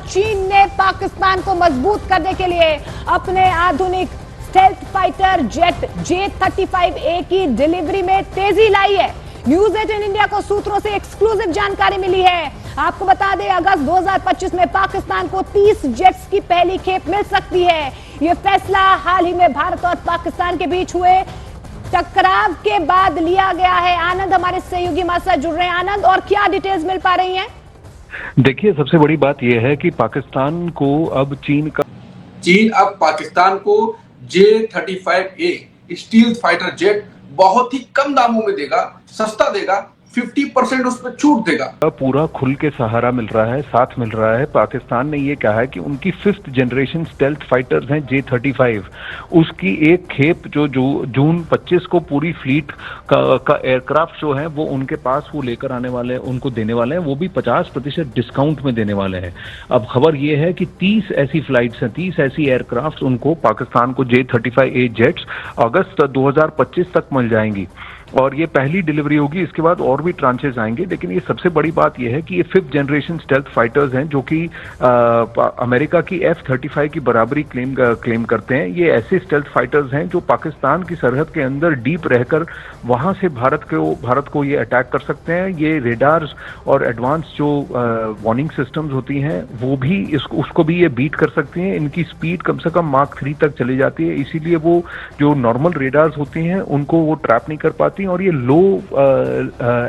चीन ने पाकिस्तान को मजबूत करने के लिए अपने आधुनिक स्टेल्थ फाइटर जेट J-35A की डिलीवरी में तेजी लाई है। न्यूज 18 इंडिया को सूत्रों से एक्सक्लूसिव जानकारी मिली है। आपको बता दें, अगस्त 2025 में पाकिस्तान को 30 जेट्स की पहली खेप मिल सकती है। यह फैसला हाल ही में भारत और पाकिस्तान के बीच हुए टकराव के बाद लिया गया है। आनंद हमारे सहयोगी हमारे साथ जुड़ रहे हैं। आनंद, और क्या डिटेल्स मिल पा रही हैं? देखिए, सबसे बड़ी बात यह है कि पाकिस्तान को अब चीन अब पाकिस्तान को J-35A स्टील्थ फाइटर जेट बहुत ही कम दामों में देगा, सस्ता देगा, 50% उस पर छूट देगा। पूरा खुल के सहारा मिल रहा है, साथ मिल रहा है। पाकिस्तान ने ये कहा है कि उनकी 5th जनरेशन स्टेल्थ फाइटर्स हैं J-35, उसकी एक खेप जो जून 25 को पूरी फ्लीट का एयरक्राफ्ट जो है वो उनके पास वो लेकर आने वाले हैं, उनको देने वाले हैं। वो भी 50% डिस्काउंट में देने वाले हैं। अब खबर ये है कि 30 ऐसी फ्लाइट्स हैं, 30 ऐसी एयरक्राफ्ट उनको पाकिस्तान को J-35A जेट्स अगस्त 2025 तक मिल जाएंगी और ये पहली डिलीवरी होगी। इसके बाद और भी ट्रांचेस आएंगे, लेकिन ये सबसे बड़ी बात ये है कि ये 5th जनरेशन स्टेल्थ फाइटर्स हैं जो कि अमेरिका की F-35 की बराबरी क्लेम करते हैं। ये ऐसे स्टेल्थ फाइटर्स हैं जो पाकिस्तान की सरहद के अंदर डीप रहकर वहां से भारत को ये अटैक कर सकते हैं। ये रेडार्स और एडवांस जो वार्निंग सिस्टम्स होती हैं वो भी उसको भी ये बीट कर सकती हैं। इनकी स्पीड कम से कम Mach 3 तक चली जाती है, इसीलिए वो जो नॉर्मल रेडार्स होती हैं उनको वो ट्रैप नहीं कर पाती और ये लो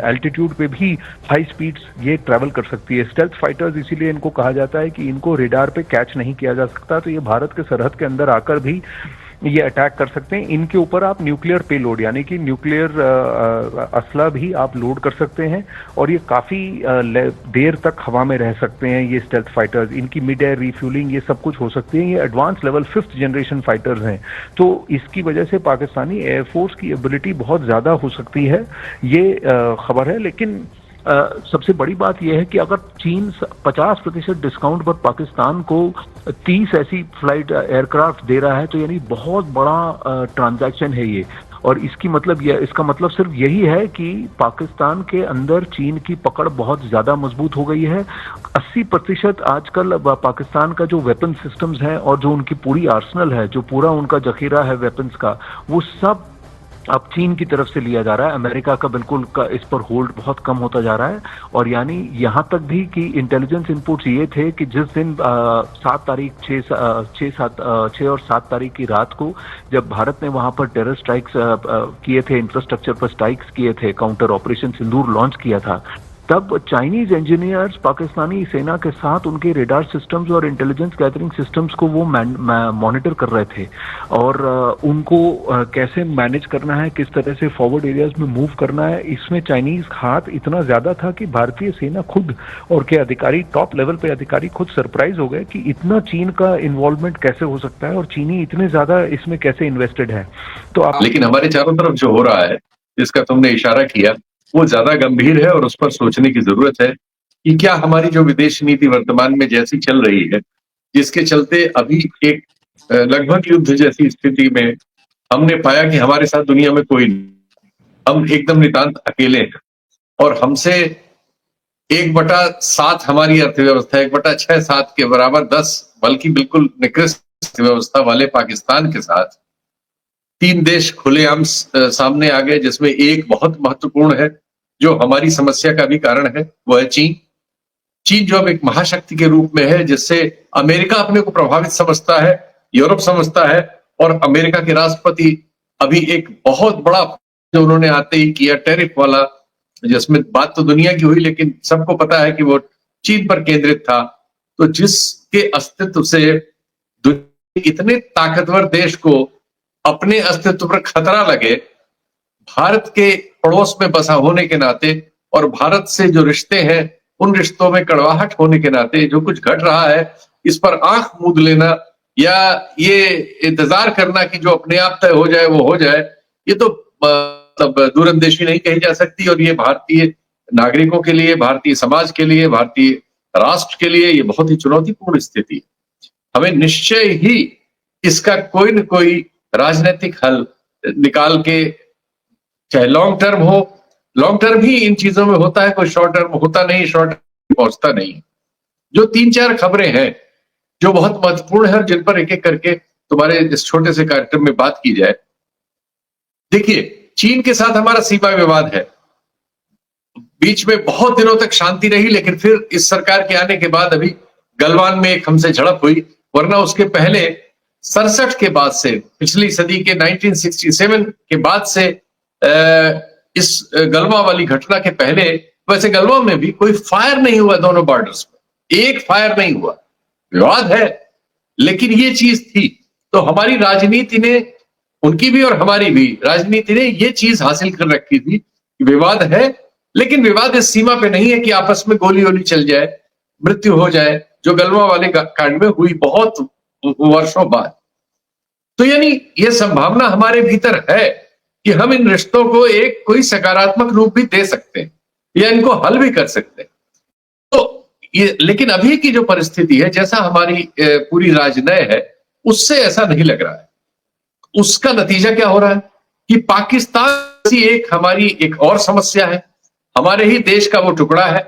एल्टीट्यूड पे भी हाई स्पीड्स ये ट्रैवल कर सकती है। स्टेल्थ फाइटर्स इसीलिए इनको कहा जाता है कि इनको रेडार पे कैच नहीं किया जा सकता, तो ये भारत के सरहद के अंदर आकर भी ये अटैक कर सकते हैं। इनके ऊपर आप न्यूक्लियर पेलोड यानी कि न्यूक्लियर असला भी आप लोड कर सकते हैं और ये काफी देर तक हवा में रह सकते हैं। ये स्टेल्थ फाइटर्स, इनकी मिड एयर रिफ्यूलिंग ये सब कुछ हो सकती है। ये advance level 5th generation fighters हैं, तो इसकी वजह से पाकिस्तानी एयरफोर्स की एबिलिटी बहुत ज्यादा हो सकती है, ये खबर है। लेकिन सबसे बड़ी बात यह है कि अगर चीन 50% डिस्काउंट पर पाकिस्तान को 30 ऐसी फ्लाइट एयरक्राफ्ट दे रहा है, तो यानी बहुत बड़ा ट्रांजैक्शन है ये। और इसका मतलब सिर्फ यही है कि पाकिस्तान के अंदर चीन की पकड़ बहुत ज्यादा मजबूत हो गई है। 80% आजकल पाकिस्तान का जो वेपन सिस्टम्स हैं और जो उनकी पूरी आर्सनल है, जो पूरा उनका जखीरा है वेपन्स का, वो सब अब चीन की तरफ से लिया जा रहा है। अमेरिका का बिल्कुल इस पर होल्ड बहुत कम होता जा रहा है। और यानी यहां तक भी कि इंटेलिजेंस इनपुट्स ये थे कि जिस दिन 6 और 7 तारीख की रात को जब भारत ने वहां पर टेरर स्ट्राइक्स किए थे, इंफ्रास्ट्रक्चर पर स्ट्राइक्स किए थे, काउंटर ऑपरेशन सिंदूर लॉन्च किया था, तब चाइनीज इंजीनियर्स पाकिस्तानी सेना के साथ उनके रेडार सिस्टम्स और इंटेलिजेंस गैदरिंग सिस्टम्स को वो मॉनिटर कर रहे थे और उनको कैसे मैनेज करना है, किस तरह से फॉरवर्ड एरियाज में मूव करना है, इसमें चाइनीज हाथ इतना ज्यादा था कि भारतीय सेना खुद और के अधिकारी, टॉप लेवल पे अधिकारी खुद सरप्राइज हो गए कि इतना चीन का इन्वॉल्वमेंट कैसे हो सकता है और चीनी इतने ज्यादा इसमें कैसे इन्वेस्टेड है। तो लेकिन हमारे चारों तरफ जो हो रहा है, जिसका तुमने इशारा किया, वो ज्यादा गंभीर है और उस पर सोचने की जरूरत है कि क्या हमारी जो विदेश नीति वर्तमान में जैसी चल रही है, जिसके चलते अभी एक लगभग युद्ध जैसी स्थिति में हमने पाया कि हमारे साथ दुनिया में कोई नहीं, हम एकदम नितांत अकेले हैं और हमसे 1/7 हमारी अर्थव्यवस्था, 1/6-7 के बराबर 10, बल्कि बिल्कुल निकृष्ट अर्थव्यवस्था वाले पाकिस्तान के साथ 3 देश खुलेआम सामने आ गए, जिसमें एक बहुत महत्वपूर्ण है जो हमारी समस्या का भी कारण है, वो है चीन। चीन जो अब एक महाशक्ति के रूप में है, जिससे अमेरिका अपने को प्रभावित समझता है, यूरोप समझता है और अमेरिका के राष्ट्रपति अभी एक बहुत बड़ा जो उन्होंने आते ही किया टैरिफ वाला, जिसमें बात तो दुनिया की हुई लेकिन सबको पता है कि वो चीन पर केंद्रित था। तो जिसके अस्तित्व से इतने ताकतवर देश को अपने अस्तित्व पर खतरा लगे, भारत के पड़ोस में बसा होने के नाते और भारत से जो रिश्ते हैं उन रिश्तों में कड़वाहट होने के नाते जो कुछ घट रहा है, इस पर आंख मूंद लेना या ये इंतजार करना कि जो अपने आप तय हो जाए वो हो जाए, ये तो मतलब दूरंदेशी नहीं कही जा सकती। और ये भारतीय नागरिकों के लिए, भारतीय समाज के लिए, भारतीय राष्ट्र के लिए ये बहुत ही चुनौतीपूर्ण स्थिति है। हमें निश्चय ही इसका कोई न कोई राजनीतिक हल निकाल के, चाहे लॉन्ग टर्म हो, लॉन्ग टर्म ही इन चीजों में होता है, कोई शॉर्ट टर्म होता नहीं, शॉर्ट टर्म पहुंचता नहीं। जो 3-4 खबरें हैं जो बहुत महत्वपूर्ण है और जिन पर एक एक करके तुम्हारे इस छोटे से कार्यक्रम में बात की जाए। देखिए, चीन के साथ हमारा सीमा विवाद है, बीच में बहुत दिनों तक शांति रही, लेकिन फिर इस सरकार के आने के बाद अभी गलवान में एक हमसे झड़प हुई, वरना उसके पहले 67 के बाद से, पिछली सदी के 1967 के बाद से इस गलवा वाली घटना के पहले, वैसे गलवा में भी कोई फायर नहीं हुआ, दोनों बॉर्डर्स में एक फायर नहीं हुआ। विवाद है, लेकिन ये चीज थी। तो हमारी राजनीति ने, उनकी भी और हमारी भी राजनीति ने ये चीज हासिल कर रखी थी कि विवाद है, लेकिन विवाद इस सीमा पे नहीं है कि आपस में गोली वोली चल जाए, मृत्यु हो जाए, जो गलवा वाले कांड में हुई बहुत वर्षों बाद। तो यानी ये संभावना हमारे भीतर है कि हम इन रिश्तों को एक कोई सकारात्मक रूप भी दे सकते हैं या इनको हल भी कर सकते हैं। तो ये, लेकिन अभी की जो परिस्थिति है, जैसा हमारी पूरी राजनय है, उससे ऐसा नहीं लग रहा है। उसका नतीजा क्या हो रहा है कि पाकिस्तान की हमारी एक और समस्या है। हमारे ही देश का वो टुकड़ा है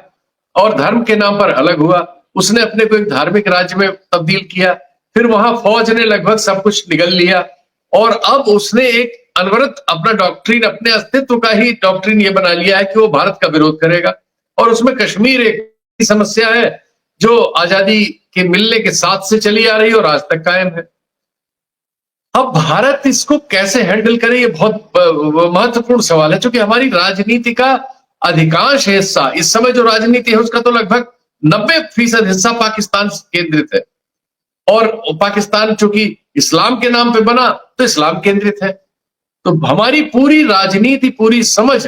और धर्म के नाम पर अलग हुआ, उसने अपने को एक धार्मिक राज्य में तब्दील किया, फिर वहां फौज ने लगभग सब कुछ निगल लिया और अब उसने एक अनवरत अपना डॉक्ट्रिन, अपने अस्तित्व का ही डॉक्ट्रिन ये बना लिया है कि वो भारत का विरोध करेगा। और उसमें कश्मीर एक समस्या है जो आजादी के मिलने के साथ से चली आ रही और आज तक कायम है। अब भारत इसको कैसे हैंडल करे, ये बहुत महत्वपूर्ण सवाल है, क्योंकि हमारी राजनीति का अधिकांश हिस्सा, इस समय जो राजनीति है उसका तो लगभग 90% हिस्सा पाकिस्तान केंद्रित है। और पाकिस्तान चूंकि इस्लाम के नाम पे बना तो इस्लाम केंद्रित है। तो हमारी पूरी राजनीति, पूरी समझ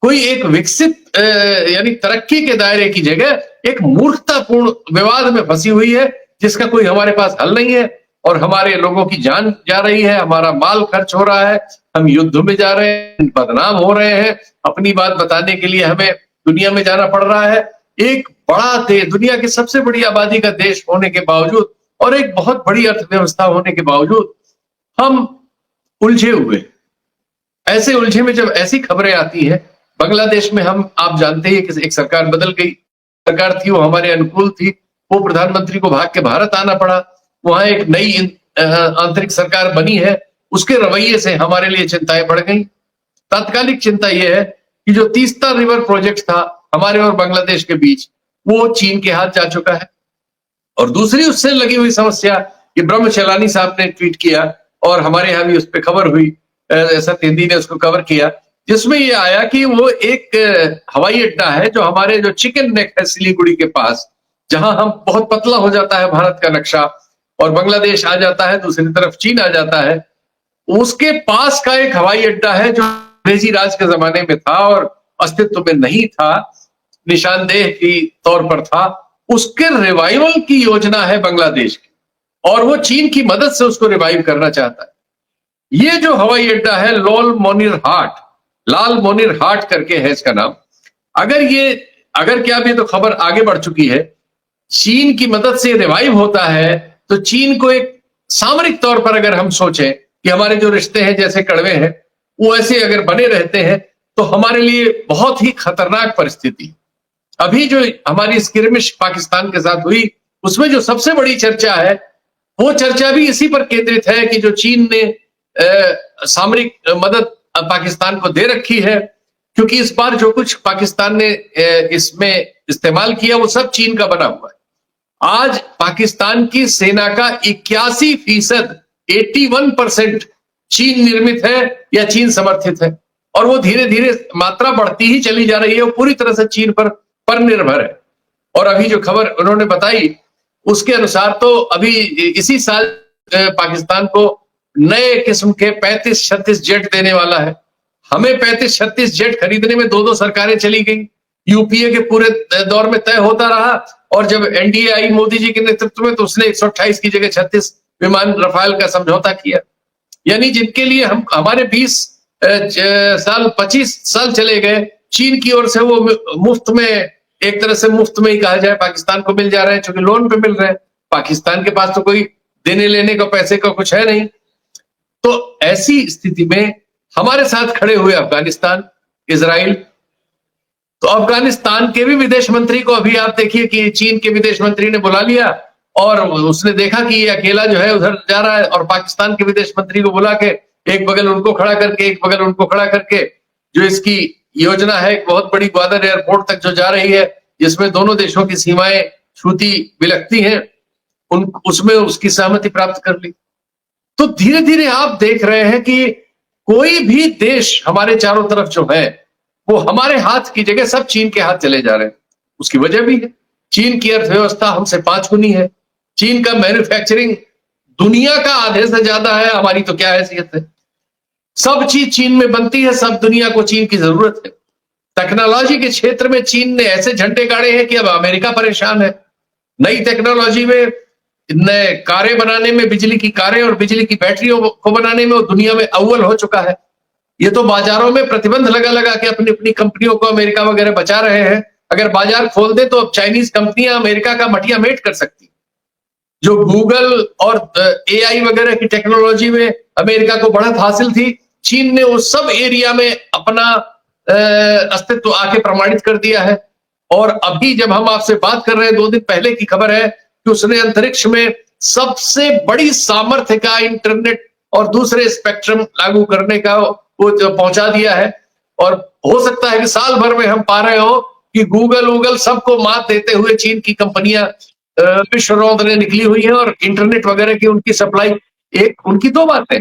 कोई एक विकसित यानी तरक्की के दायरे की जगह एक मूर्खतापूर्ण विवाद में फंसी हुई है, जिसका कोई हमारे पास हल नहीं है। और हमारे लोगों की जान जा रही है, हमारा माल खर्च हो रहा है, हम युद्ध में जा रहे हैं, बदनाम हो रहे हैं, अपनी बात बताने के लिए हमें दुनिया में जाना पड़ रहा है। एक बड़ा देश, दुनिया की सबसे बड़ी आबादी का देश होने के बावजूद और एक बहुत बड़ी अर्थव्यवस्था होने के बावजूद हम उलझे हुए। ऐसे उलझे में जब ऐसी खबरें आती हैं, बांग्लादेश में आप जानते हैं कि एक सरकार बदल गई, सरकार थी वो हमारे अनुकूल थी, वो प्रधानमंत्री को भाग के भारत आना पड़ा, वहां एक नई आंतरिक सरकार बनी है, उसके रवैये से हमारे लिए चिंताएं बढ़ गई। तात्कालिक चिंता यह है कि जो तीस्ता रिवर प्रोजेक्ट था हमारे और बांग्लादेश के बीच, वो चीन के हाथ जा चुका है। और दूसरी उससे लगी हुई समस्या, ये ब्रह्मचलानी साहब ने ट्वीट किया और हमारे यहाँ भी उस पर खबर हुई, सत्येंद्र ने उसको कवर किया, जिसमें ये आया कि वो एक हवाई अड्डा है जो हमारे जो चिकन नेक है सिलीगुड़ी के पास, जहां हम बहुत पतला हो जाता है भारत का नक्शा और बांग्लादेश आ जाता है, दूसरी तरफ चीन आ जाता है, उसके पास का एक हवाई अड्डा है जो अंग्रेजी राज के जमाने में था और अस्तित्व में नहीं था, निशानदेह की तौर पर था। उसके रिवाइवल की योजना है बांग्लादेश की और वो चीन की मदद से उसको रिवाइव करना चाहता है। ये जो हवाई अड्डा है लाल मोनिर हाट करके है इसका नाम। अगर क्या भी तो खबर आगे बढ़ चुकी है, चीन की मदद से रिवाइव होता है तो चीन को एक सामरिक तौर पर अगर हम सोचें कि हमारे जो रिश्ते हैं जैसे कड़वे हैं वो ऐसे अगर बने रहते हैं तो हमारे लिए बहुत ही खतरनाक परिस्थिति। अभी जो हमारी स्किर्मिश पाकिस्तान के साथ हुई, उसमें जो सबसे बड़ी चर्चा है वो चर्चा भी इसी पर केंद्रित है कि जो चीन ने सामरिक मदद पाकिस्तान को दे रखी है, क्योंकि इस बार जो कुछ पाकिस्तान ने इसमें इस्तेमाल किया वो सब चीन का बना हुआ है। आज पाकिस्तान की सेना का 81%, 81% चीन निर्मित है या चीन समर्थित है और वो धीरे धीरे मात्रा बढ़ती ही चली जा रही है, वो पूरी तरह से चीन पर निर्भर है। और अभी जो खबर उन्होंने बताई उसके अनुसार तो अभी इसी साल पाकिस्तान को नए किस्म के 35-36 जेट देने वाला है। हमें 35-36 जेट खरीदने में 2-2 सरकारें चली गई, यूपीए के पूरे दौर में तय होता रहा और जब एनडीए आई मोदी जी के नेतृत्व में तो उसने 128 की जगह 36 विमान रफाल का समझौता किया। यानी जिनके लिए हमारे 20 साल 25 साल चले गए, चीन की ओर से वो मुफ्त में, एक तरह से मुफ्त में ही कहा जाए, पाकिस्तान को मिल जा रहे हैं, क्योंकि लोन पे मिल रहे हैं। पाकिस्तान के पास तो कोई देने लेने का पैसे का कुछ है नहीं। तो ऐसी स्थिति में हमारे साथ खड़े हुए अफगानिस्तान, इजराइल, तो अफगानिस्तान के भी विदेश मंत्री को अभी आप देखिए कि चीन के विदेश मंत्री ने बुला लिया और उसने देखा कि ये अकेला जो है उधर जा रहा है, और पाकिस्तान के विदेश मंत्री को बुला के एक बगल उनको खड़ा करके एक बगल उनको खड़ा करके जो इसकी योजना है एक बहुत बड़ी ग्वादर एयरपोर्ट तक जो जा रही है, जिसमें दोनों देशों की सीमाएं छूती बिलखती हैं, उसमें उसकी सहमति प्राप्त कर ली। तो धीरे धीरे आप देख रहे हैं कि कोई भी देश हमारे चारों तरफ जो है वो हमारे हाथ की जगह सब चीन के हाथ चले जा रहे हैं। उसकी वजह भी है, चीन की अर्थव्यवस्था हमसे 5 गुनी है, चीन का मैन्युफैक्चरिंग दुनिया का आधे से ज्यादा है, हमारी तो क्या हैसियत है। सब चीज चीन में बनती है, सब दुनिया को चीन की जरूरत है। टेक्नोलॉजी के क्षेत्र में चीन ने ऐसे झंडे गाड़े हैं कि अब अमेरिका परेशान है। नई टेक्नोलॉजी में, नए कारें बनाने में, बिजली की कारें और बिजली की बैटरियों को बनाने में वो दुनिया में अव्वल हो चुका है। ये तो बाजारों में प्रतिबंध लगा लगा के अपनी अपनी कंपनियों को अमेरिका वगैरह बचा रहे हैं। अगर बाजार खोल दे तो अब चाइनीज कंपनियां अमेरिका का मटिया मेट कर सकती। जो गूगल और एआई वगैरह की टेक्नोलॉजी में अमेरिका को बढ़त हासिल थी, चीन ने उस सब एरिया में अपना अस्तित्व आके प्रमाणित कर दिया है। और अभी जब हम आपसे बात कर रहे हैं, 2 दिन पहले की खबर है कि उसने अंतरिक्ष में सबसे बड़ी सामर्थ्य का इंटरनेट और दूसरे स्पेक्ट्रम लागू करने का वो पहुंचा दिया है। और हो सकता है कि साल भर में हम पा रहे हो कि गूगल सबको मात देते हुए चीन की कंपनियां विश्व रौंदने निकली हुई है और इंटरनेट वगैरह की उनकी सप्लाई। एक उनकी 2 बातें,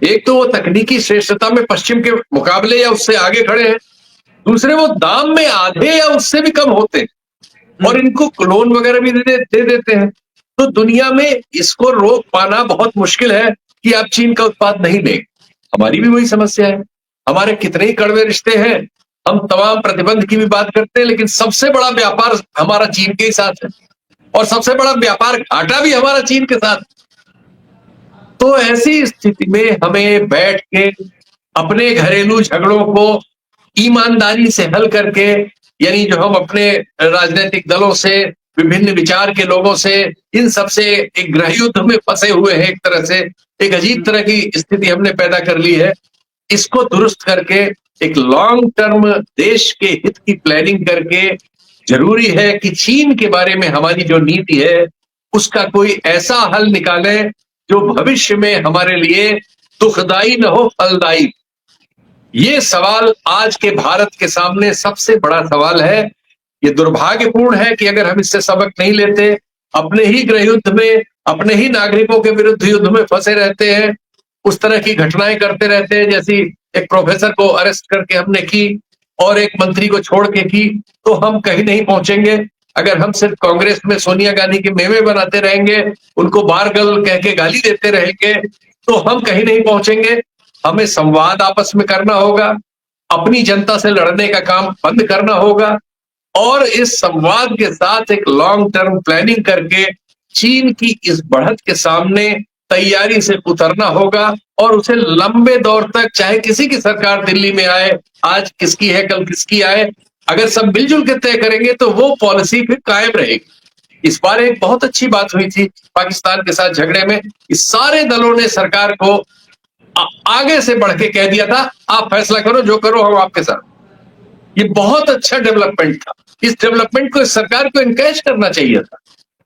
एक तो वो तकनीकी श्रेष्ठता में पश्चिम के मुकाबले या उससे आगे खड़े हैं, दूसरे वो दाम में आधे या उससे भी कम होते हैं और इनको क्लोन वगैरह भी दे देते हैं। तो दुनिया में इसको रोक पाना बहुत मुश्किल है कि आप चीन का उत्पाद नहीं लें। हमारी भी वही समस्या है। हमारे कितने ही कड़वे रिश्ते हैं, हम तमाम प्रतिबंध की भी बात करते हैं, लेकिन सबसे बड़ा व्यापार हमारा चीन के ही साथ है और सबसे बड़ा व्यापार घाटा भी हमारा चीन के साथ। तो ऐसी स्थिति में हमें बैठ के अपने घरेलू झगड़ों को ईमानदारी से हल करके, यानी जो हम अपने राजनीतिक दलों से, विभिन्न विचार के लोगों से, इन सबसे एक गृह युद्ध में फंसे हुए हैं, एक तरह से एक अजीब तरह की स्थिति हमने पैदा कर ली है। इसको दुरुस्त करके एक लॉन्ग टर्म देश के हित की प्लानिंग करके जरूरी है कि चीन के बारे में हमारी जो नीति है उसका कोई ऐसा हल निकाले जो भविष्य में हमारे लिए दुखदाई न हो, फलदायी। ये सवाल आज के भारत के सामने सबसे बड़ा सवाल है। ये दुर्भाग्यपूर्ण है कि अगर हम इससे सबक नहीं लेते, अपने ही गृह युद्ध में, अपने ही नागरिकों के विरुद्ध युद्ध में फंसे रहते हैं, उस तरह की घटनाएं करते रहते हैं जैसी एक प्रोफेसर को अरेस्ट करके हमने की और एक मंत्री को छोड़ के की, तो हम कहीं नहीं पहुंचेंगे। अगर हम सिर्फ कांग्रेस में सोनिया गांधी के मेवे बनाते रहेंगे, उनको बार गर्ल कह के गाली देते रहेंगे, तो हम कहीं नहीं पहुंचेंगे। हमें संवाद आपस में करना होगा, अपनी जनता से लड़ने का काम बंद करना होगा और इस संवाद के साथ एक लॉन्ग टर्म प्लानिंग करके चीन की इस बढ़त के सामने तैयारी से उतरना होगा और उसे लंबे दौर तक, चाहे किसी की सरकार दिल्ली में आए, आज किसकी है कल किसकी आए, अगर सब मिलजुल के तय करेंगे तो वो पॉलिसी फिर कायम रहेगी। इस बार एक बहुत अच्छी बात हुई थी पाकिस्तान के साथ झगड़े में, इस सारे दलों ने सरकार को आगे से बढ़ के कह दिया था, आप फैसला करो, जो करो हम आपके साथ। ये बहुत अच्छा डेवलपमेंट था। इस डेवलपमेंट को इस सरकार को एनकरेज करना चाहिए था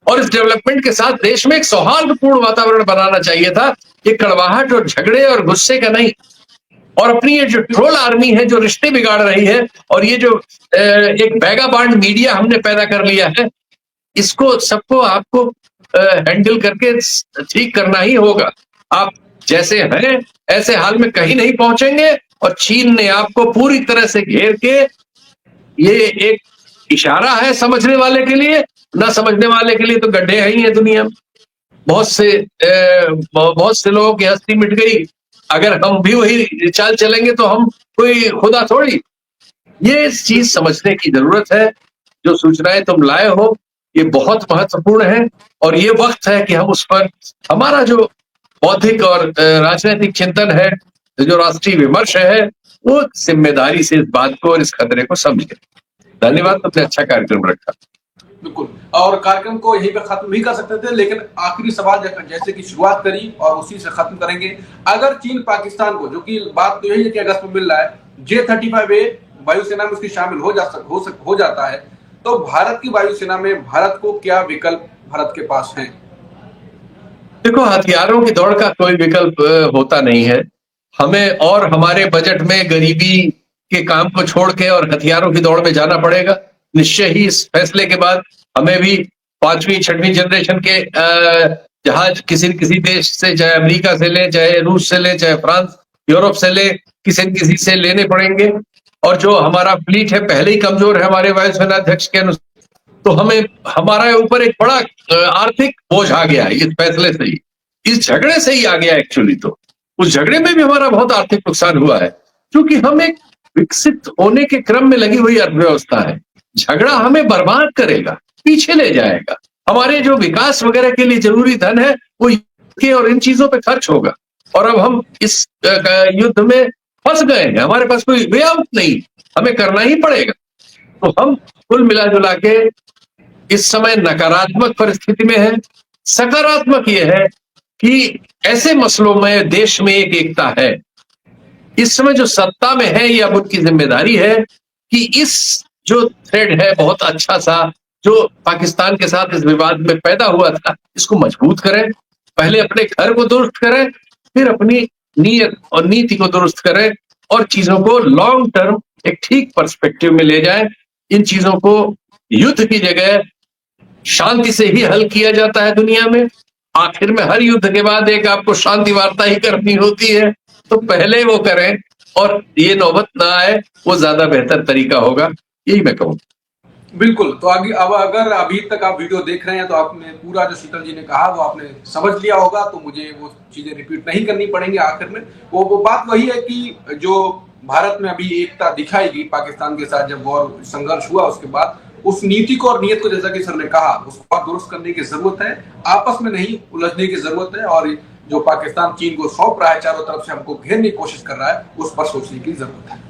और इस डेवलपमेंट के साथ देश में एक सौहार्दपूर्ण वातावरण बनाना चाहिए था। ये कड़वाहट और झगड़े और गुस्से का नहीं। और अपनी ये जो ट्रोल आर्मी है जो रिश्ते बिगाड़ रही है और ये जो एक बैगाबांड मीडिया हमने पैदा कर लिया है, इसको सबको आपको हैंडल करके ठीक करना ही होगा। आप जैसे हैं ऐसे हाल में कहीं नहीं पहुंचेंगे और चीन ने आपको पूरी तरह से घेर के, ये एक इशारा है समझने वाले के लिए, ना समझने वाले के लिए तो गड्ढे ही हैं दुनिया में। बहुत से लोगों की हस्ती मिट गई। अगर हम भी वही चाल चलेंगे तो हम कोई खुदा थोड़ी। ये चीज समझने की जरूरत है। जो सूचनाएं तुम लाए हो ये बहुत महत्वपूर्ण है और ये वक्त है कि हम उस पर हमारा जो बौद्धिक और राजनीतिक चिंतन है, जो राष्ट्रीय विमर्श है, वो जिम्मेदारी से इस बात को और इस खतरे को समझे। धन्यवाद, तुमने अच्छा कार्यक्रम रखा। बिल्कुल, और कार्यक्रम को यहीं पे खत्म भी कर सकते थे, लेकिन आखिरी सवाल जैसे कि शुरुआत करी और उसी से खत्म करेंगे। अगर चीन पाकिस्तान को, जो कि बात तो यही है कि अगस्त में मिल रहा है, J-35A वायुसेना में उसकी शामिल हो जाता है, तो भारत की वायुसेना में भारत को क्या विकल्प भारत के पास हैं? देखो, हथियारों की दौड़ का कोई विकल्प होता नहीं है। हमें और हमारे बजट में गरीबी के काम को छोड़ के और हथियारों की दौड़ में जाना पड़ेगा। निश्चय ही इस फैसले के बाद हमें भी 5वीं 6वीं जनरेशन के जहाज किसी न किसी देश से, चाहे अमेरिका से ले, चाहे रूस से ले, चाहे फ्रांस, यूरोप से ले, किसी न किसी से लेने पड़ेंगे। और जो हमारा फ्लीट है पहले ही कमजोर है हमारे वायुसेना अध्यक्ष के अनुसार, तो हमें हमारे ऊपर एक बड़ा आर्थिक बोझ आ गया है इस फैसले से ही, इस झगड़े से ही आ गया एक्चुअली। तो उस झगड़े में भी हमारा बहुत आर्थिक नुकसान हुआ है, क्योंकि हम एक विकसित होने के क्रम में लगी हुई अर्थव्यवस्था है। झगड़ा हमें बर्बाद करेगा, पीछे ले जाएगा। हमारे जो विकास वगैरह के लिए जरूरी धन है वो के और इन चीजों पे खर्च होगा, और अब हम इस युद्ध में फंस गए हैं। हमारे पास कोई वे आउट नहीं, हमें करना ही पड़ेगा। तो हम कुल मिला जुला के इस समय नकारात्मक परिस्थिति में है। सकारात्मक यह है कि ऐसे मसलों में देश में एक एकता है। इस समय जो सत्ता में है, ये अब उनकी जिम्मेदारी है कि इस जो थ्रेड है बहुत अच्छा सा, जो पाकिस्तान के साथ इस विवाद में पैदा हुआ था, इसको मजबूत करें। पहले अपने घर को दुरुस्त करें, फिर अपनी नीयत और नीति को दुरुस्त करें, और चीजों को लॉन्ग टर्म एक ठीक पर्सपेक्टिव में ले जाएं। इन चीजों को युद्ध की जगह शांति से ही हल किया जाता है दुनिया में। आखिर में हर युद्ध के बाद एक आपको शांति वार्ता ही करनी होती है, तो पहले वो करें और ये नौबत ना आए, वो ज्यादा बेहतर तरीका होगा, यही मैं कहूँ। बिल्कुल। तो आगे अब अगर अभी तक आप वीडियो देख रहे हैं तो आपने पूरा जो शीतल जी ने कहा वो आपने समझ लिया होगा, तो मुझे वो चीजें रिपीट नहीं करनी पड़ेंगी। आखिर में वो बात वही है कि जो भारत में अभी एकता दिखाई गई पाकिस्तान के साथ, जब वॉर संघर्ष हुआ उसके बाद, उस नीति को और नियत को, जैसा कि सर ने कहा, उसको दुरुस्त करने की जरूरत है। आपस में नहीं उलझने की जरूरत है, और जो पाकिस्तान चीन को सौंप रहा है, चारों तरफ से हमको घेरने की कोशिश कर रहा है, उस पर सोचने की जरूरत है।